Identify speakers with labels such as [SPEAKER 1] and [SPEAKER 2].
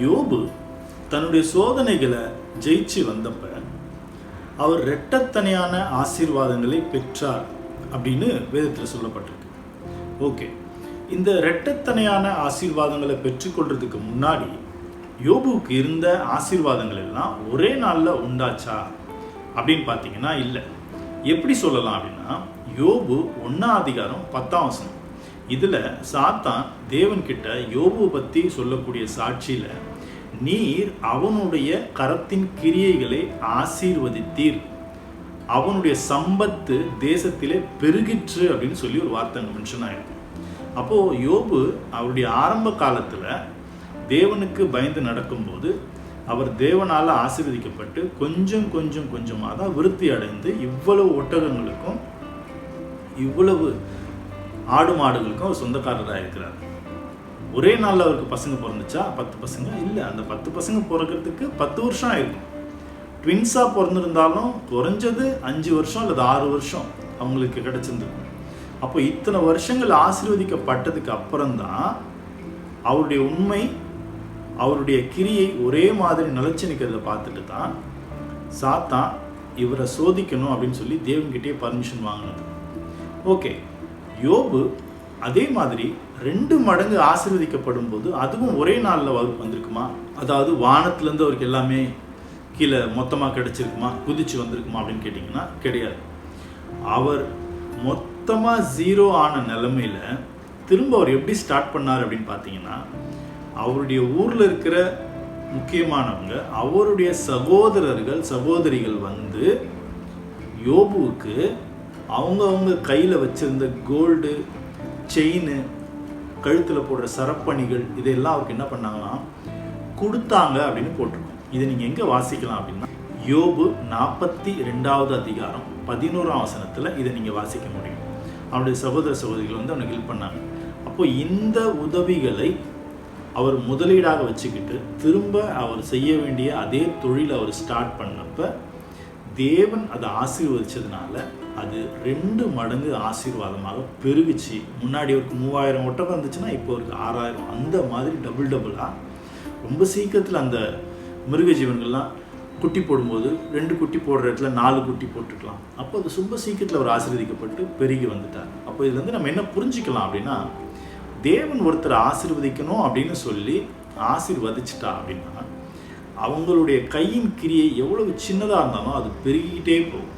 [SPEAKER 1] யோபு தன்னுடைய சோதனைகளை ஜெயிச்சு வந்தப்ப அவர் இரட்டத்தனையான ஆசீர்வாதங்களை பெற்றார் அப்படின்னு வேதத்தில் சொல்லப்பட்டிருக்கு. ஓகே, இந்த இரட்டத்தனையான ஆசீர்வாதங்களை பெற்றுக்கொள்றதுக்கு முன்னாடி யோபுவுக்கு இருந்த ஆசீர்வாதங்கள் எல்லாம் ஒரே நாளில் உண்டாச்சா அப்படின்னு பார்த்தீங்கன்னா இல்லை. எப்படி சொல்லலாம் அப்படின்னா, யோபு 1:10 இதில் சாத்தான் தேவன்கிட்ட யோபுவை பற்றி சொல்லக்கூடிய சாட்சியில், நீர் அவனுடைய கரத்தின் கிரியைகளை ஆசீர்வதித்தீர், அவனுடைய சம்பத்து தேசத்திலே பெருகிற்று அப்படின்னு சொல்லி ஒரு வார்த்தை மென்ஷன் ஆயிருக்கு. அப்போது யோபு அவருடைய ஆரம்ப காலத்தில் தேவனுக்கு பயந்து நடக்கும்போது அவர் தேவனால் ஆசீர்வதிக்கப்பட்டு கொஞ்சமாக தான் விருத்தி அடைந்து இவ்வளவு ஒட்டகங்களுக்கும் இவ்வளவு ஆடு மாடுகளுக்கும் அவர் சொந்தக்காரராக இருக்கிறார். ஒரே நாளில் அவருக்கு பசங்க பிறந்துச்சா? 10 பசங்க இல்லை. அந்த 10 பசங்க பிறக்கிறதுக்கு 10 வருஷம் ஆயிருக்கும். ட்வின்ஸாக பிறந்திருந்தாலும் குறைஞ்சது 5 வருஷம் அல்லது 6 வருஷம் அவங்களுக்கு கிடைச்சிருந்துருக்கும். அப்போ இத்தனை வருஷங்கள் ஆசீர்வதிக்கப்பட்டதுக்கு அப்புறம்தான் அவருடைய உண்மை, அவருடைய கிரியை ஒரே மாதிரி நிலைச்சு நிற்கிறத பார்த்துட்டு தான் சாத்தான் இவரை சோதிக்கணும் அப்படின்னு சொல்லி தேவன்கிட்டே பர்மிஷன் வாங்கினது. ஓகே, யோபு அதே மாதிரி 2 மடங்கு ஆசீர்வதிக்கப்படும் போது அதுவும் ஒரே நாளில் அவருக்கு வந்திருக்குமா? அதாவது வானத்திலேருந்து அவருக்கு எல்லாமே கீழே மொத்தமாக கிடைச்சிருக்குமா, குதிச்சு வந்திருக்குமா அப்படின்னு கேட்டிங்கன்னா கிடையாது. அவர் மொத்தமாக 0 ஆன நிலைமையில் திரும்ப அவர் எப்படி ஸ்டார்ட் பண்ணார் அப்படின்னு பார்த்தீங்கன்னா, அவருடைய ஊரில் இருக்கிற முக்கியமானவங்க, அவருடைய சகோதரர்கள் சகோதரிகள் வந்து யோபுவுக்கு அவங்க கையில் வச்சிருந்த கோல்டு செயின், கழுத்தில் போடுற சரப்பணிகள் இதெல்லாம் அவருக்கு என்ன பண்ணாங்கன்னா கொடுத்தாங்க அப்படின்னு போட்டிருக்கோம். இதை நீங்கள் எங்கே வாசிக்கலாம் அப்படின்னா, யோபு 42:11 இதை நீங்கள் வாசிக்க முடியும். அவனுடைய சகோதர சகோதரிகள் வந்து அவனுக்கு ஹெல்ப் பண்ணாங்க. அப்போ இந்த உதவிகளை அவர் முதலீடாக வச்சுக்கிட்டு திரும்ப அவர் செய்ய வேண்டிய அதே தொழில் அவர் ஸ்டார்ட் பண்ணப்ப தேவன் அதை ஆசீர்வதிச்சதுனால அது 2 மடங்கு ஆசீர்வாதமாக பெருகிச்சு. முன்னாடி அவருக்கு 3000 ஒட்டகம் இருந்துச்சுன்னா இப்போ அவருக்கு 6000. அந்த மாதிரி டபுளாக ரொம்ப சீக்கிரத்தில் அந்த மிருக ஜீவன்கள்லாம் குட்டி போடும்போது 2 குட்டி போடுற இடத்துல 4 குட்டி போட்டுக்கலாம். அப்போ அது ரொம்ப சீக்கிரத்தில் அவர் ஆசீர்வதிக்கப்பட்டு பெருகி வந்துட்டார். அப்போ இதுலேருந்து நம்ம என்ன புரிஞ்சுக்கலாம் அப்படின்னா, தேவன் ஒருத்தரை ஆசீர்வதிக்கணும் அப்படின்னு சொல்லி ஆசீர்வதிச்சிட்டா அப்படின்னா அவங்களுடைய கையின் கிரியை எவ்வளவு சின்னதாக இருந்தாலும் அது பெருகிக்கிட்டே போகும்.